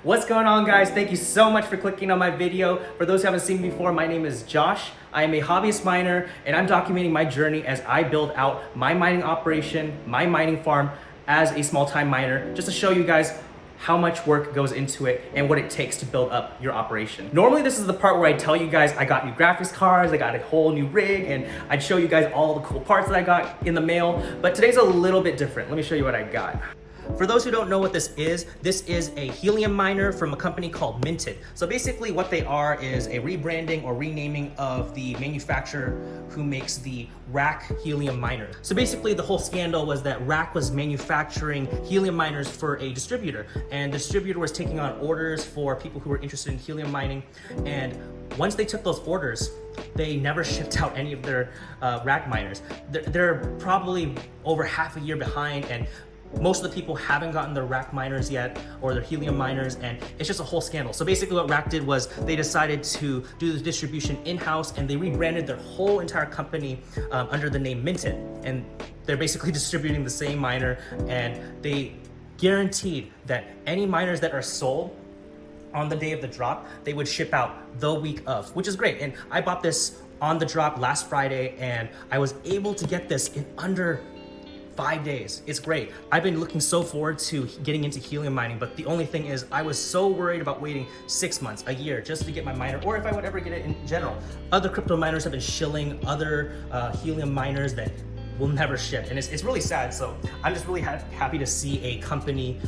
What's going on, guys? Thank you so much for clicking on my video. For those who haven't seen me before, my name is Josh. I am a hobbyist miner and I'm documenting my journey as I build out my mining operation, my mining farm as a small-time miner, just to show you guys how much work goes into it and what it takes to build up your operation. Normally, this is the part where I tell you guys I got new graphics cards, I got a whole new rig, and I'd show you guys all the cool parts that I got in the mail, but today's a little bit different. Let me show you what I got. For those who don't know what this is a helium miner from a company called MNTED. So basically what they are is a rebranding or renaming of the manufacturer who makes the Rak Helium Miner. So basically the whole scandal was that Rak was manufacturing helium miners for a distributor, and the distributor was taking on orders for people who were interested in helium mining, and once they took those orders, they never shipped out any of their Rak miners. They're probably over half a year behind, and most of the people haven't gotten their Rak miners yet, or their helium miners, and it's just a whole scandal. So basically what Rak did was they decided to do the distribution in-house, and they rebranded their whole entire company under the name MNTED. And they're basically distributing the same miner, and they guaranteed that any miners that are sold on the day of the drop, they would ship out the week of, which is great. And I bought this on the drop last Friday, and I was able to get this in under 5 days. It's great. I've been looking so forward to getting into helium mining, but the only thing is I was so worried about waiting 6 months, a year, just to get my miner, or if I would ever get it in general. Other crypto miners have been shilling other helium miners that will never ship, and it's really sad. So I'm just really happy to see a company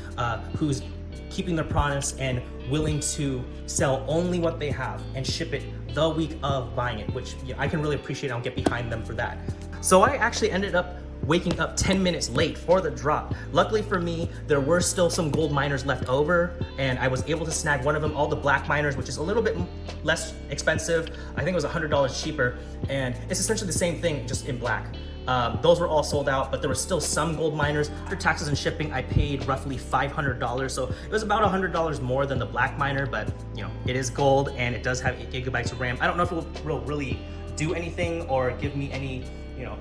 who's keeping their promise and willing to sell only what they have and ship it the week of buying it, which I can really appreciate. I'll get behind them for that. So I actually ended up waking up 10 minutes late for the drop. Luckily for me, there were still some gold miners left over, and I was able to snag one of them, all the black miners, which is a little bit less expensive. I think it was $100 cheaper, and it's essentially the same thing, just in black. Those were all sold out, but there were still some gold miners. After taxes and shipping, I paid roughly $500, so it was about $100 more than the black miner, but you know, it is gold and it does have 8 gigabytes of RAM. I don't know if it will really do anything or give me any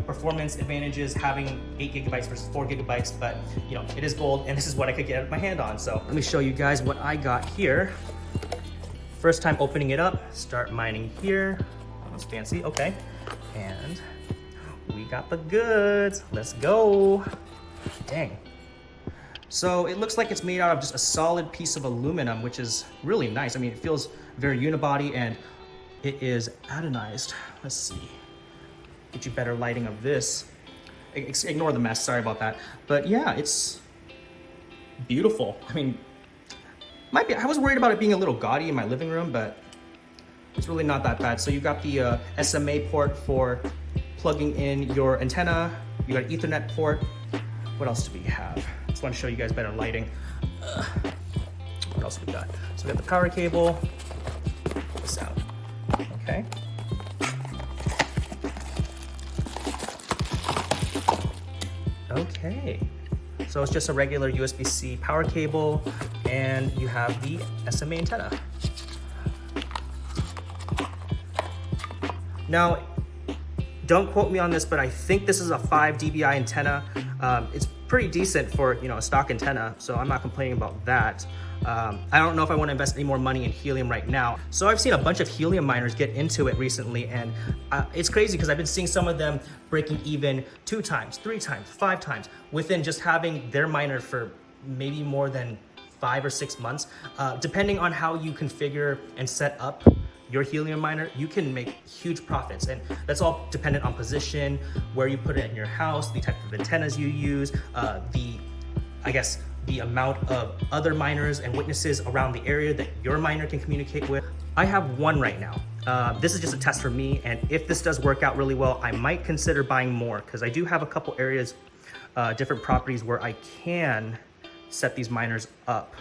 performance advantages having 8 gigabytes versus 4 gigabytes, but it is gold, and this is what I could get my hand on. So let me show you guys what I got here. First time opening it up, start mining here. That was fancy, okay. And we got the goods, let's go. Dang. So it looks like it's made out of just a solid piece of aluminum, which is really nice. I mean, it feels very unibody, and it is anodized. Let's see. Get you better lighting of this. Ignore the mess, sorry about that. But yeah, it's beautiful. I mean, I was worried about it being a little gaudy in my living room, but it's really not that bad. So you got the SMA port for plugging in your antenna. You got an Ethernet port. What else do we have? Just want to show you guys better lighting. What else do we got? So we got the power cable. Check this out. Okay. Okay, so it's just a regular USB-C power cable, and you have the SMA antenna. Now, don't quote me on this, but I think this is a 5 dBi antenna. It's pretty decent for a stock antenna, so I'm not complaining about that. I don't know if I want to invest any more money in helium right now. So I've seen a bunch of helium miners get into it recently, and it's crazy because I've been seeing some of them breaking even 2 times, 3 times, 5 times within just having their miner for maybe more than 5 or 6 months. Depending on how you configure and set up your helium miner, you can make huge profits, and that's all dependent on position, where you put it in your house, the type of antennas you use, the amount of other miners and witnesses around the area that your miner can communicate with. I have one right now. This is just a test for me, and if this does work out really well, I might consider buying more, because I do have a couple areas, different properties where I can set these miners up.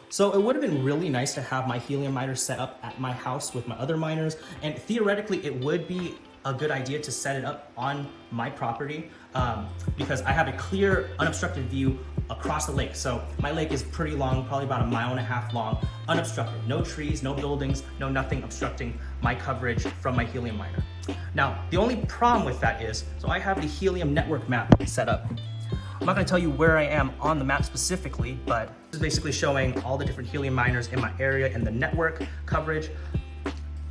So it would have been really nice to have my helium miner set up at my house with my other miners, and theoretically it would be a good idea to set it up on my property because I have a clear, unobstructed view across the lake. So my lake is pretty long, probably about 1.5 miles long, unobstructed. No trees, no buildings, no nothing obstructing my coverage from my helium miner. Now, the only problem with that is, so I have the helium network map set up. I'm not gonna tell you where I am on the map specifically, but this is basically showing all the different helium miners in my area and the network coverage.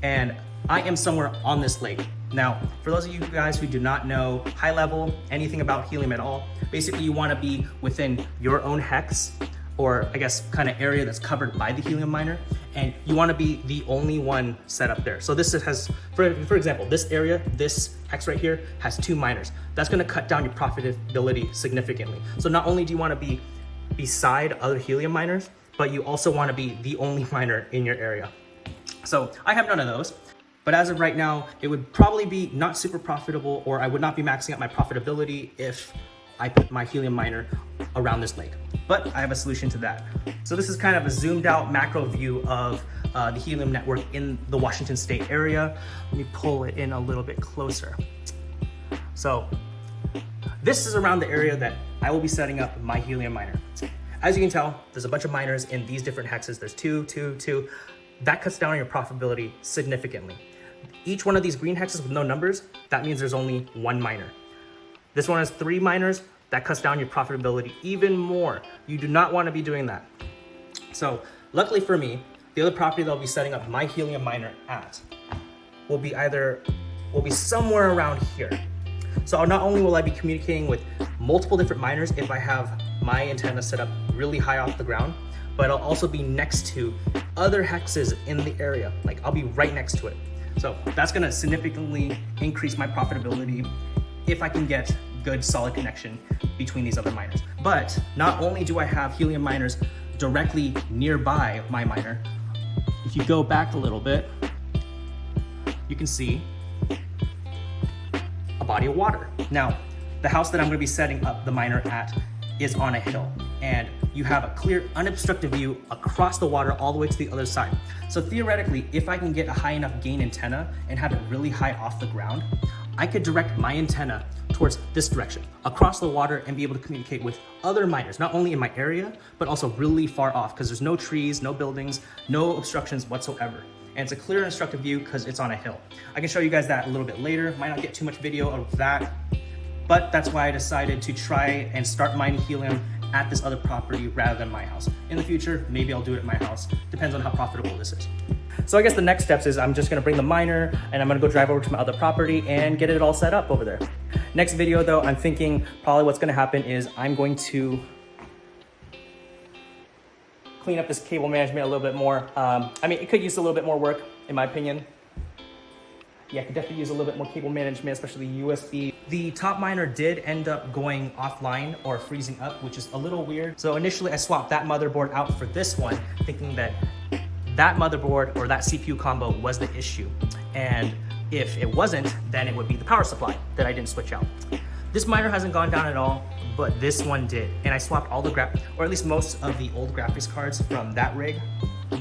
And I am somewhere on this lake. Now, for those of you guys who do not know high level, anything about helium at all, basically you wanna be within your own hex, or I guess kind of area that's covered by the helium miner, and you wanna be the only one set up there. So this has, for example, this area, this hex right here has 2 miners. That's gonna cut down your profitability significantly. So not only do you wanna be beside other helium miners, but you also wanna be the only miner in your area. So I have none of those. But as of right now, it would probably be not super profitable, or I would not be maxing out my profitability if I put my helium miner around this lake. But I have a solution to that. So this is kind of a zoomed out macro view of the helium network in the Washington State area. Let me pull it in a little bit closer. So this is around the area that I will be setting up my helium miner. As you can tell, there's a bunch of miners in these different hexes. There's 2, 2, 2. That cuts down on your profitability significantly. Each one of these green hexes with no numbers, that means there's only 1 miner. This one has 3 miners, that cuts down your profitability even more. You do not want to be doing that. So luckily for me, the other property that I'll be setting up my helium miner at will be somewhere around here. So not only will I be communicating with multiple different miners if I have my antenna set up really high off the ground, but I'll also be next to other hexes in the area. Like I'll be right next to it. So that's gonna significantly increase my profitability if I can get good solid connection between these other miners. But not only do I have helium miners directly nearby my miner, if you go back a little bit, you can see a body of water. Now, the house that I'm gonna be setting up the miner at is on a hill, and you have a clear, unobstructed view across the water all the way to the other side. So theoretically, if I can get a high enough gain antenna and have it really high off the ground, I could direct my antenna towards this direction, across the water, and be able to communicate with other miners, not only in my area, but also really far off, because there's no trees, no buildings, no obstructions whatsoever. And it's a clear and instructive view because it's on a hill. I can show you guys that a little bit later. Might not get too much video of that, but that's why I decided to try and start mining helium at this other property rather than my house. In the future, maybe I'll do it at my house. Depends on how profitable this is. So I guess the next steps is I'm just gonna bring the miner and I'm gonna go drive over to my other property and get it all set up over there. Next video though, I'm thinking probably what's gonna happen is I'm going to clean up this cable management a little bit more. I mean, it could use a little bit more work in my opinion. Yeah, I could definitely use a little bit more cable management, especially the USB. The top miner did end up going offline or freezing up, which is a little weird. So initially I swapped that motherboard out for this one, thinking that that motherboard or that CPU combo was the issue. And if it wasn't, then it would be the power supply that I didn't switch out. This miner hasn't gone down at all, but this one did. And I swapped all the or at least most of the old graphics cards from that rig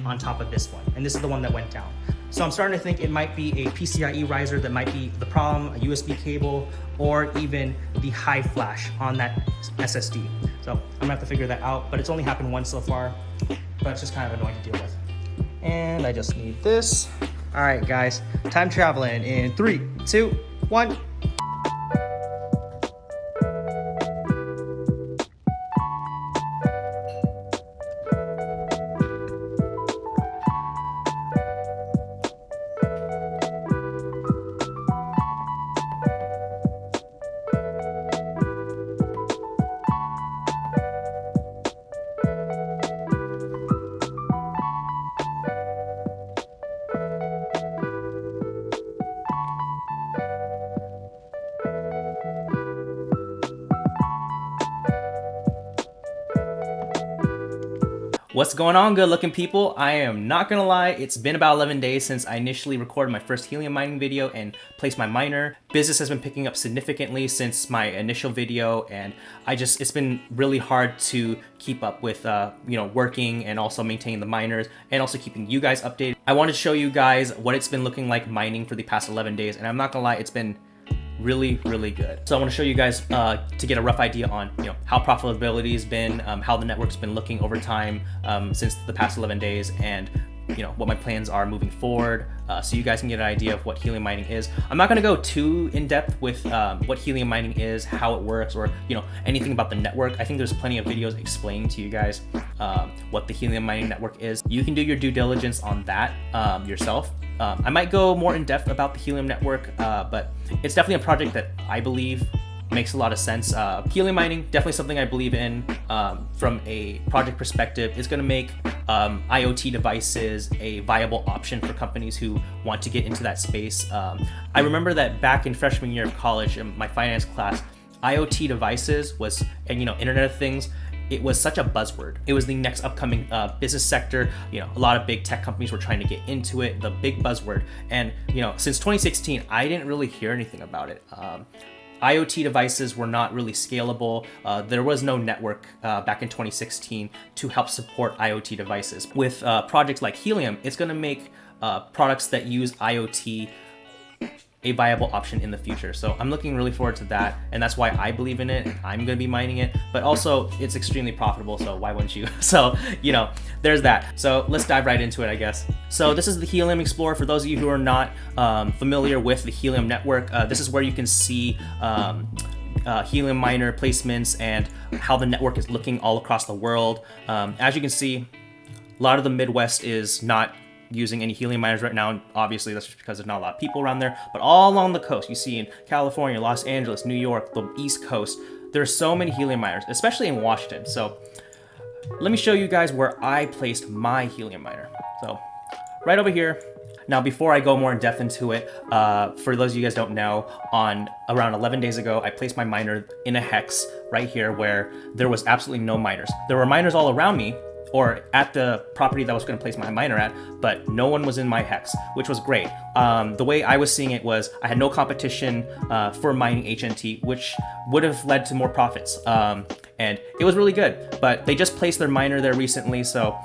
on top of this one. And this is the one that went down. So I'm starting to think it might be a PCIe riser that might be the problem, a USB cable, or even the high flash on that SSD. So I'm gonna have to figure that out, but it's only happened once so far, but it's just kind of annoying to deal with. And I just need this. All right, guys, time traveling in 3, 2, 1. What's going on, good looking people? I am not gonna lie, it's been about 11 days since I initially recorded my first helium mining video and placed my miner. Business has been picking up significantly since my initial video, and it's been really hard to keep up with working and also maintaining the miners and also keeping you guys updated. I wanted to show you guys what it's been looking like mining for the past 11 days, and I'm not gonna lie, it's been really good. So I want to show you guys to get a rough idea on how profitability has been, how the network's been looking over time since the past 11 days, and what my plans are moving forward, so you guys can get an idea of what helium mining is. I'm not going to go too in depth with what helium mining is, how it works, or anything about the network. I think there's plenty of videos explaining to you guys what the helium mining network is. You can do your due diligence on that yourself. I might go more in depth about the helium network, but it's definitely a project that I believe makes a lot of sense. Helium mining, definitely something I believe in from a project perspective. It's going to make IoT devices a viable option for companies who want to get into that space. I remember that back in freshman year of college in my finance class, IoT devices was, and Internet of Things, it was such a buzzword. It was the next upcoming business sector. A lot of big tech companies were trying to get into it, the big buzzword. And since 2016, I didn't really hear anything about it. IoT devices were not really scalable. There was no network back in 2016 to help support IoT devices. With projects like Helium, it's going to make products that use IoT a viable option in the future. So I'm looking really forward to that, and that's why I believe in it. I'm going to be mining it, but also it's extremely profitable, so why wouldn't you? So there's that. So let's dive right into it, I guess. So this is the Helium Explorer. For those of you who are not familiar with the Helium network, this is where you can see helium miner placements and how the network is looking all across the world. As you can see, a lot of the Midwest is not using any helium miners right now, and obviously that's just because there's not a lot of people around there. But all along the coast, you see in California, Los Angeles, New York, the East Coast, there's so many helium miners, especially in Washington. So let me show you guys where I placed my helium miner. So right over here. Now, before I go more in depth into it, for those of you guys don't know, on around 11 days ago, I placed my miner in a hex right here where there was absolutely no miners. There were miners all around me, or at the property that I was going to place my miner at, but no one was in my hex, which was great. The way I was seeing it was I had no competition for mining HNT, which would have led to more profits. And it was really good, but they just placed their miner there recently, so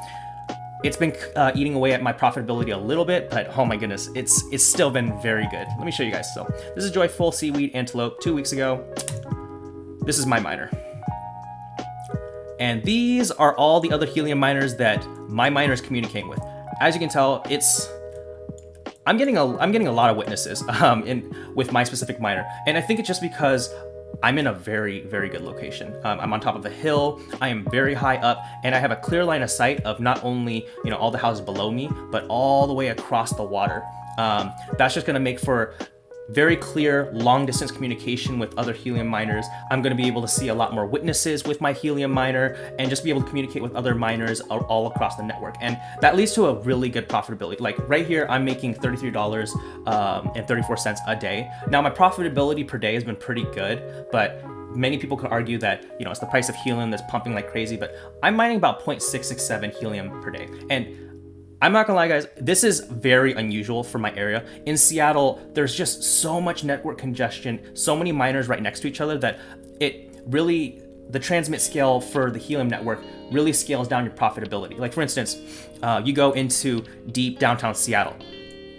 it's been eating away at my profitability a little bit, but oh my goodness, it's still been very good. Let me show you guys. So this is Joyful Seaweed Antelope 2 weeks ago. This is my miner. And these are all the other helium miners that my miner is communicating with. As you can tell, I'm getting a lot of witnesses with my specific miner, and I think it's just because I'm in a very, very good location. I'm on top of a hill. I am very high up, and I have a clear line of sight of not only all the houses below me, but all the way across the water. That's just going to make for very clear long distance communication with other helium miners. I'm going to be able to see a lot more witnesses with my helium miner and just be able to communicate with other miners all across the network. And that leads to a really good profitability. Like right here, I'm making $33.34 a day. Now my profitability per day has been pretty good, but many people could argue that, it's the price of helium that's pumping like crazy, but I'm mining about 0.667 helium per day. And I'm not gonna lie, guys, this is very unusual for my area. In Seattle, there's just so much network congestion, so many miners right next to each other that the transmit scale for the helium network really scales down your profitability. Like for instance, you go into deep downtown Seattle,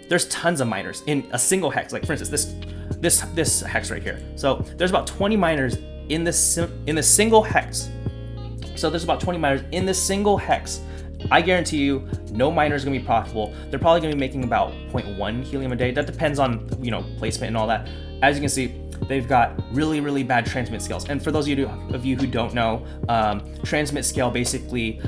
there's tons of miners in a single hex. Like for instance, this hex right here. So there's about 20 miners in this single hex. So there's about 20 miners in this single hex. I guarantee you, no miner is going to be profitable. They're probably going to be making about 0.1 helium a day. That depends on, placement and all that. As you can see, they've got really, really bad transmit scales. And for those of you who don't know, transmit scale basically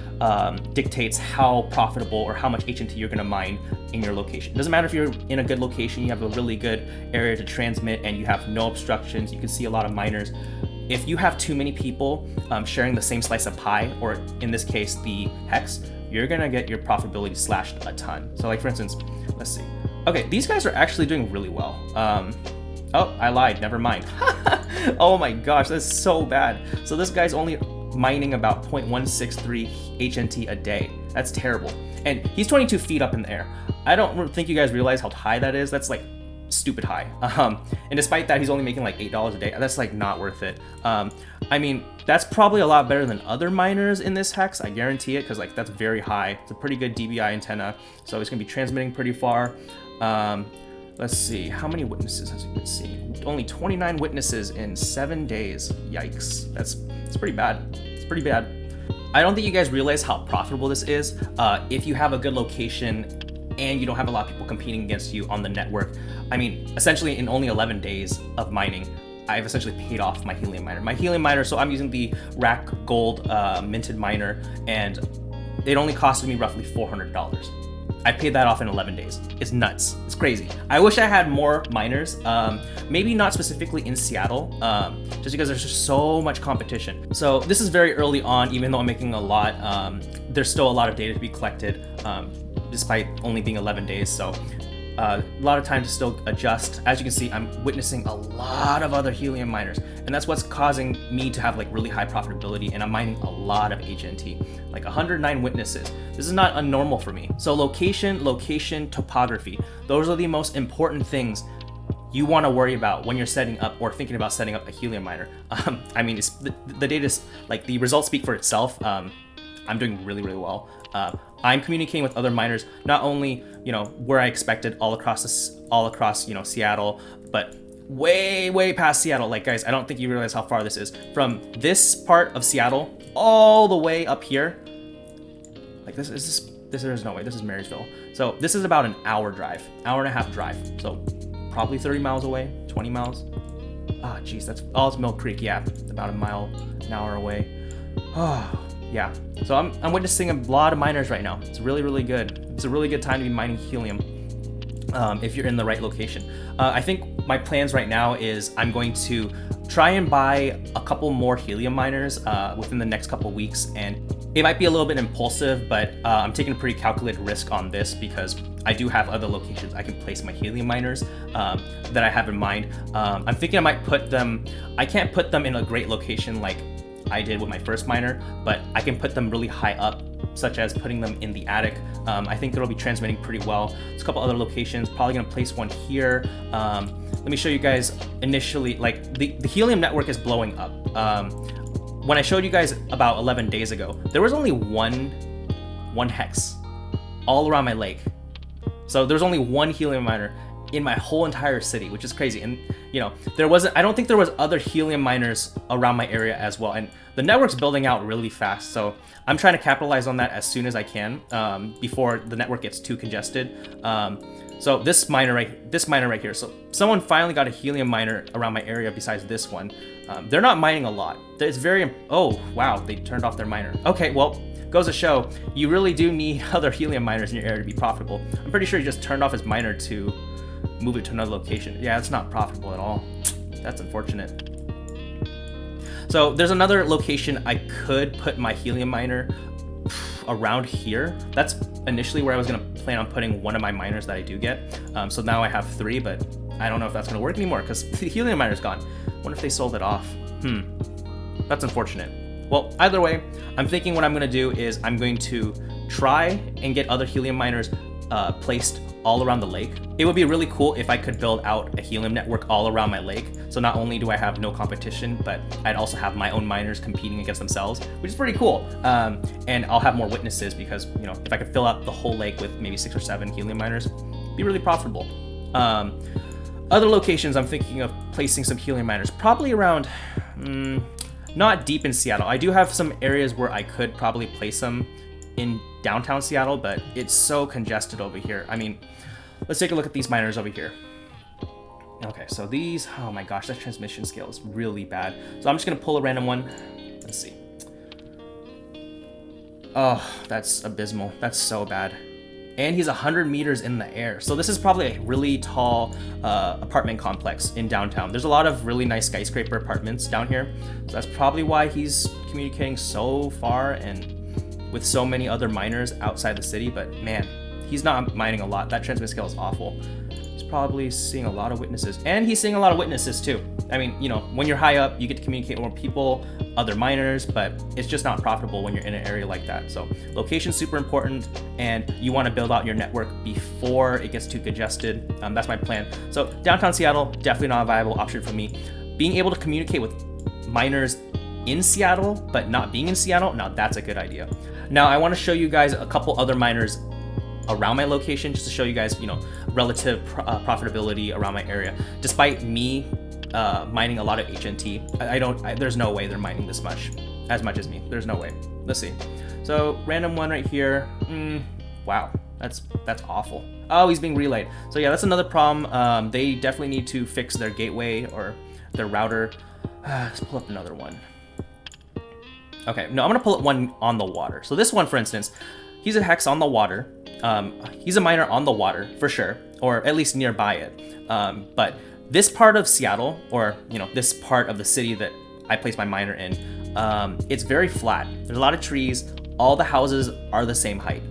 dictates how profitable or how much HNT you're going to mine in your location. It doesn't matter if you're in a good location, you have a really good area to transmit, and you have no obstructions. You can see a lot of miners. If you have too many people sharing the same slice of pie, or in this case, the hex, you're gonna get your profitability slashed a ton. So like for instance, let's see. Okay, these guys are actually doing really well. Oh, I lied, never mind. Oh my gosh, that's so bad. So this guy's only mining about 0.163 HNT a day. That's terrible. And he's 22 feet up in the air. I don't think you guys realize how high that is. That's like stupid high. And despite that, he's only making like $8 a day. That's like not worth it. I mean, that's probably a lot better than other miners in this hex. I guarantee it, because like that's very high. It's a pretty good DBI antenna, so he's gonna be transmitting pretty far. Let's see, how many witnesses has he been seeing? Only 29 witnesses in 7 days. Yikes, that's pretty bad. It's pretty bad. I don't think you guys realize how profitable this is if you have a good location and you don't have a lot of people competing against you on the network. I mean, essentially in only 11 days of mining, I've essentially paid off my helium miner. My helium miner, so I'm using the Rak Gold minted miner, and it only costed me roughly $400. I paid that off in 11 days. It's nuts. It's crazy. I wish I had more miners, maybe not specifically in Seattle, just because there's just so much competition. So this is very early on, even though I'm making a lot, there's still a lot of data to be collected, despite only being 11 days. So a lot of time to still adjust. As you can see, I'm witnessing a lot of other helium miners, and that's what's causing me to have like really high profitability, and I'm mining a lot of HNT, like 109 witnesses. This is not unnormal for me. So location, topography, those are the most important things you want to worry about when you're setting up or thinking about setting up a helium miner. I mean, the data is like, the results speak for itself. I'm doing really well. I'm communicating with other miners, not only where I expected all across Seattle, but way past Seattle. Like, guys, I don't think you realize how far this is from this part of Seattle all the way up here. Like, there's no way. This is Marysville. So this is about an hour and a half drive. So probably 30 miles away, 20 miles. Ah, geez, it's Mill Creek. Yeah, about a mile an hour away. Oh. Yeah, so I'm witnessing a lot of miners right now. It's really good. It's a really good time to be mining helium if you're in the right location. I think my plans right now is I'm going to try and buy a couple more helium miners within the next couple weeks, and it might be a little bit impulsive, but I'm taking a pretty calculated risk on this because I do have other locations I can place my helium miners that I have in mind. I'm thinking I might put them, I can't put them in a great location like I did with my first miner, but I can put them really high up, such as putting them in the attic. I think it'll be transmitting pretty well. There's a couple other locations, probably gonna place one here. Let me show you guys initially, like the helium network is blowing up. When I showed you guys about 11 days ago, there was only one hex all around my lake. So there's only one helium miner in my whole entire city, which is crazy. And I don't think there was other helium miners around my area as well. And the network's building out really fast. So I'm trying to capitalize on that as soon as I can before the network gets too congested. So this miner right here. So someone finally got a helium miner around my area besides this one. They're not mining a lot. It's very, oh, wow, they turned off their miner. Okay, well, goes to show, you really do need other helium miners in your area to be profitable. I'm pretty sure he just turned off his miner to move it to another location. Yeah, it's not profitable at all. That's unfortunate. So there's another location I could put my helium miner around here. That's initially where I was gonna plan on putting one of my miners that I do get. So now I have 3, but I don't know if that's gonna work anymore because the helium miner's gone. Wonder if they sold it off. That's unfortunate. Well, either way, I'm thinking what I'm gonna do is I'm going to try and get other helium miners placed all around the lake. It would be really cool if I could build out a helium network all around my lake. So not only do I have no competition, but I'd also have my own miners competing against themselves, which is pretty cool. And I'll have more witnesses because, if I could fill out the whole lake with maybe 6 or 7 helium miners, it'd be really profitable. Other locations I'm thinking of placing some helium miners, probably around, not deep in Seattle. I do have some areas where I could probably place them in downtown Seattle, but it's so congested over here. I mean, let's take a look at these miners over here. Okay, so these, oh my gosh, that transmission scale is really bad. So I'm just gonna pull a random one. Let's see. Oh, that's abysmal. That's so bad. And he's 100 meters in the air. So this is probably a really tall apartment complex in downtown. There's a lot of really nice skyscraper apartments down here. So that's probably why he's communicating so far and with so many other miners outside the city. But man, he's not mining a lot. That transmit scale is awful. He's probably seeing a lot of witnesses, and he's seeing a lot of witnesses too. I mean, when you're high up, you get to communicate with more people, other miners, but it's just not profitable when you're in an area like that. So location's super important, and you want to build out your network before it gets too congested. That's my plan. So downtown Seattle, definitely not a viable option for me. Being able to communicate with miners in Seattle, but not being in Seattle, now that's a good idea. Now I want to show you guys a couple other miners around my location, just to show you guys, relative profitability around my area. Despite me mining a lot of HNT, there's no way they're mining as much as me. There's no way. let's see. So random one right here. Wow, that's awful. Oh, he's being relayed. So yeah, that's another problem. They definitely need to fix their gateway or their router. Let's pull up another one. Okay, no, I'm gonna pull up one on the water. So this one, for instance, he's a hex on the water. He's a miner on the water for sure, or at least nearby it. But this part of Seattle, or this part of the city that I place my miner in, it's very flat. There's a lot of trees. All the houses are the same height.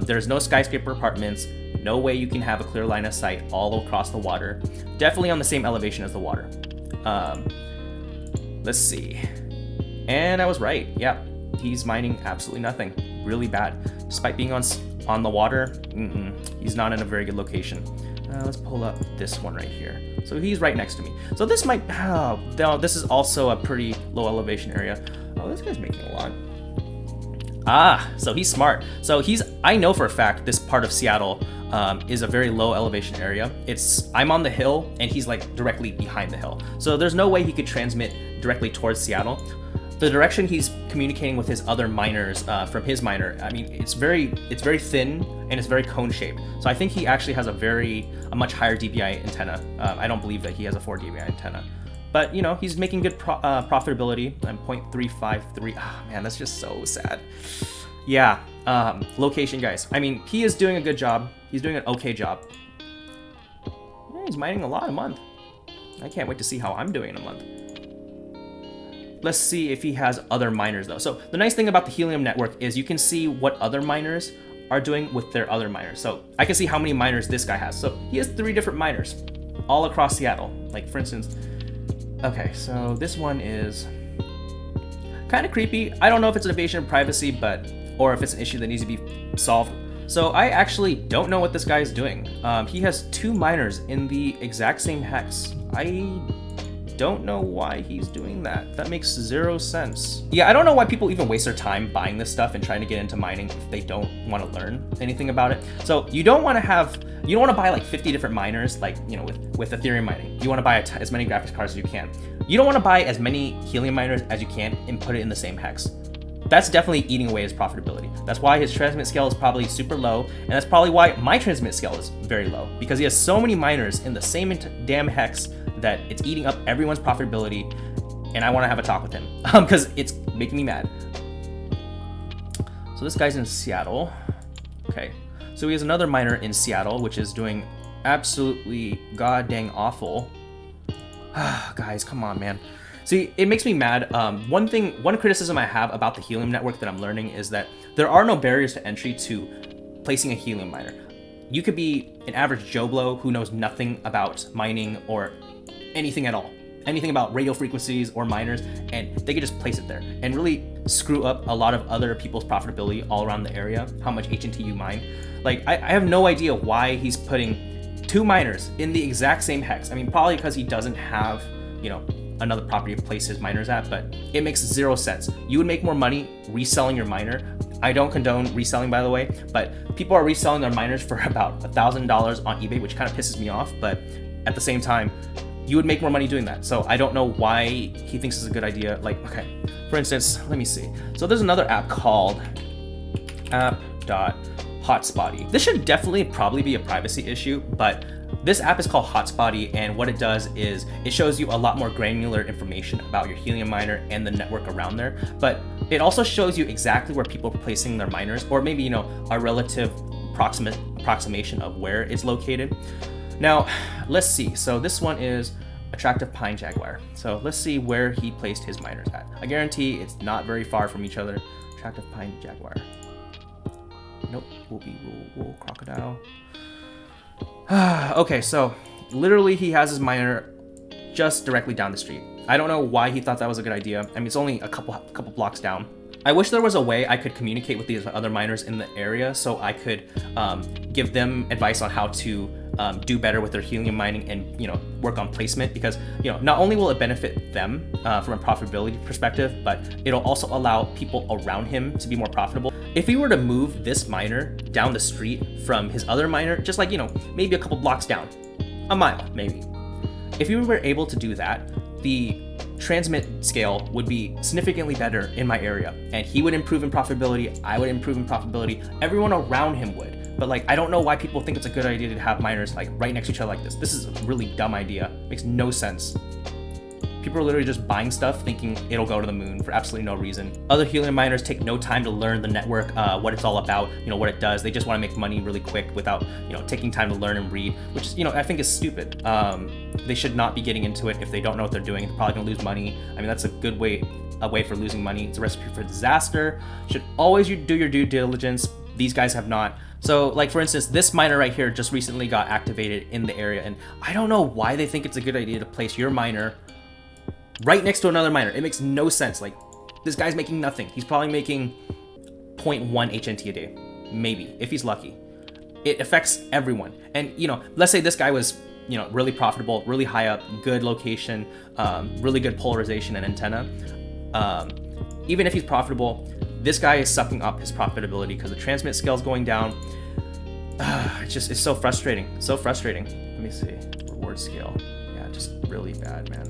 There's no skyscraper apartments. No way you can have a clear line of sight all across the water. Definitely on the same elevation as the water. Let's see. And I was right. Yeah, he's mining absolutely nothing. Really bad. Despite being on the water, he's not in a very good location. Let's pull up this one right here. So he's right next to me. So this might, no, this is also a pretty low elevation area. Oh, this guy's making a lot. So he's smart. So I know for a fact this part of Seattle is a very low elevation area. I'm on the hill and he's like directly behind the hill. So there's no way he could transmit directly towards Seattle. The direction he's communicating with his other miners from his miner, I mean, it's very thin and it's very cone shaped. So I think he actually has a much higher DPI antenna. I don't believe that he has a 4 DPI antenna, but he's making good profitability. I'm 0.353. Ah, man, that's just so sad. Yeah, location, guys. I mean, he is doing a good job. He's doing an okay job. Yeah, he's mining a lot a month. I can't wait to see how I'm doing in a month. Let's see if he has other miners though. So the nice thing about the Helium network is you can see what other miners are doing with their other miners. So I can see how many miners this guy has. So he has 3 different miners all across Seattle. Like for instance, okay, so this one is kind of creepy. I don't know if it's an invasion of privacy, or if it's an issue that needs to be solved. So I actually don't know what this guy is doing. He has 2 miners in the exact same hex. I don't know why he's doing that. That makes 0 sense. Yeah, I don't know why people even waste their time buying this stuff and trying to get into mining if they don't want to learn anything about it. So you don't want to buy like 50 different miners, like with Ethereum mining. You want to buy as many graphics cards as you can. You don't want to buy as many Helium miners as you can and put it in the same hex. That's definitely eating away his profitability. That's why his transmit scale is probably super low, and that's probably why my transmit scale is very low, because he has so many miners in the same damn hex that it's eating up everyone's profitability, and I want to have a talk with him because it's making me mad. So this guy's in Seattle. Okay, so he has another miner in Seattle, which is doing absolutely god dang awful. Guys, come on, man. See, it makes me mad. One criticism I have about the Helium network that I'm learning is that there are no barriers to entry to placing a Helium miner. You could be an average Joe Blow who knows nothing about mining or anything at all, anything about radio frequencies or miners, and they could just place it there and really screw up a lot of other people's profitability all around the area, how much HNT you mine. Like, I have no idea why he's putting 2 miners in the exact same hex. I mean, probably because he doesn't have, another property to place his miners at, but it makes 0 sense. You would make more money reselling your miner. I don't condone reselling, by the way, but people are reselling their miners for about $1,000 on eBay, which kind of pisses me off, but at the same time, you would make more money doing that. So I don't know why he thinks it's a good idea. Like, okay, for instance, let me see. So there's another app called app.hotspotty. This should definitely probably be a privacy issue, but this app is called Hotspotty, and what it does is it shows you a lot more granular information about your Helium miner and the network around there, but it also shows you exactly where people are placing their miners, or maybe, a relative approximation of where it's located. Now, let's see. So this one is Attractive Pine Jaguar. So let's see where he placed his miners at. I guarantee it's not very far from each other. Attractive Pine Jaguar. Nope, wool, crocodile. Okay, so literally he has his miner just directly down the street. I don't know why he thought that was a good idea. I mean, it's only a couple blocks down. I wish there was a way I could communicate with these other miners in the area so I could give them advice on how to do better with their Helium mining and work on placement, because not only will it benefit them from a profitability perspective, but it'll also allow people around him to be more profitable. If he were to move this miner down the street from his other miner, just like maybe a couple blocks down, a mile maybe, if you were able to do that, the transmit scale would be significantly better in my area, and he would improve in profitability, I would improve in profitability, everyone around him would. But like, I don't know why people think it's a good idea to have miners like right next to each other like this. This is a really dumb idea. Makes no sense. People are literally just buying stuff thinking it'll go to the moon for absolutely no reason. Other helium miners take no time to learn the network, what it's all about, what it does. They just want to make money really quick without, taking time to learn and read, which is, I think is stupid. They should not be getting into it if they don't know what they're doing. They're probably gonna lose money. I mean, that's a way for losing money. It's a recipe for disaster. Should always do your due diligence. These guys have not. So like, for instance, this miner right here just recently got activated in the area, and I don't know why they think it's a good idea to place your miner right next to another miner. It makes no sense. Like, this guy's making nothing. He's probably making 0.1 HNT a day, maybe, if he's lucky. It affects everyone. And, let's say this guy was, really profitable, really high up, good location, really good polarization and antenna. Even if he's profitable, this guy is sucking up his profitability because the transmit scale is going down. It's so frustrating. So frustrating. Let me see. Reward scale. Yeah, just really bad, man.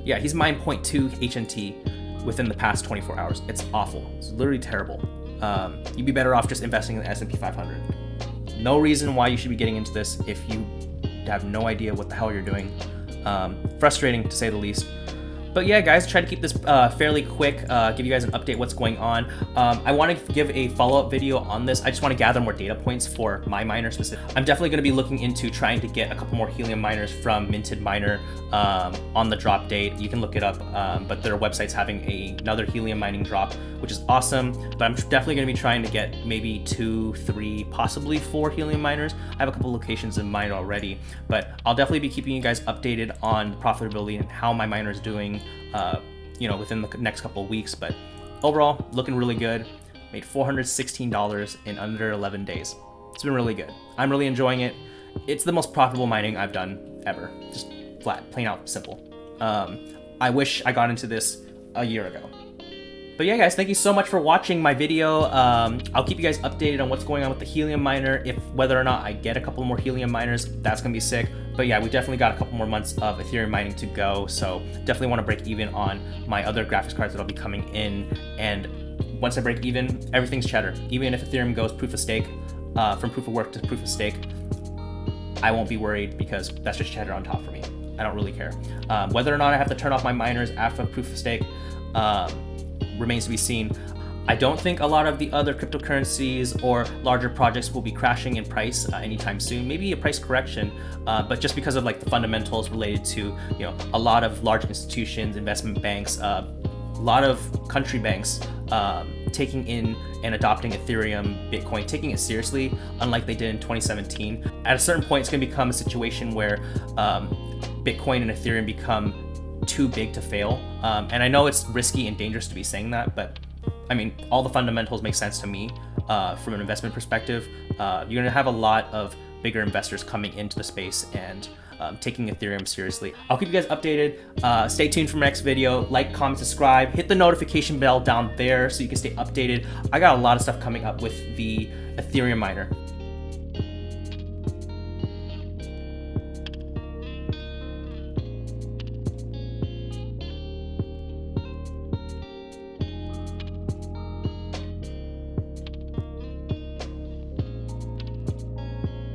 Yeah, he's mined 0.2 HNT within the past 24 hours. It's awful. It's literally terrible. You'd be better off just investing in the S&P 500. No reason why you should be getting into this if you have no idea what the hell you're doing. Frustrating, to say the least. But yeah, guys, try to keep this fairly quick, give you guys an update what's going on. I want to give a follow-up video on this. I just want to gather more data points for my miner specific. I'm definitely going to be looking into trying to get a couple more helium miners from MNTED Miner on the drop date. You can look it up, but their website's having another helium mining drop, which is awesome. But I'm definitely going to be trying to get maybe 2, 3, possibly 4 helium miners. I have a couple locations in mind already, but I'll definitely be keeping you guys updated on profitability and how my miner is doing within the next couple of weeks. But overall, looking really good. Made $416 in under 11 days. It's been really good. I'm really enjoying it. It's the most profitable mining I've done ever. Just flat, plain out, simple. I wish I got into this a year ago. But yeah, guys, thank you so much for watching my video. I'll keep you guys updated on what's going on with the helium miner. If whether or not I get a couple more helium miners, that's gonna be sick. But yeah, we definitely got a couple more months of Ethereum mining to go. So definitely want to break even on my other graphics cards that'll be coming in. And once I break even, everything's cheddar. Even if Ethereum goes proof of stake, from proof of work to proof of stake, I won't be worried because that's just cheddar on top for me. I don't really care. Whether or not I have to turn off my miners after proof of stake, remains to be seen. I don't think a lot of the other cryptocurrencies or larger projects will be crashing in price anytime soon. Maybe a price correction, but just because of like the fundamentals related to a lot of large institutions, investment banks, a lot of country banks taking in and adopting Ethereum, Bitcoin, taking it seriously, unlike they did in 2017. At a certain point, it's going to become a situation where Bitcoin and Ethereum become too big to fail. And I know it's risky and dangerous to be saying that, but I mean, all the fundamentals make sense to me from an investment perspective. You're going to have a lot of bigger investors coming into the space and taking Ethereum seriously. I'll keep you guys updated. Stay tuned for my next video. Like, comment, subscribe, hit the notification bell down there so you can stay updated. I got a lot of stuff coming up with the Ethereum miner.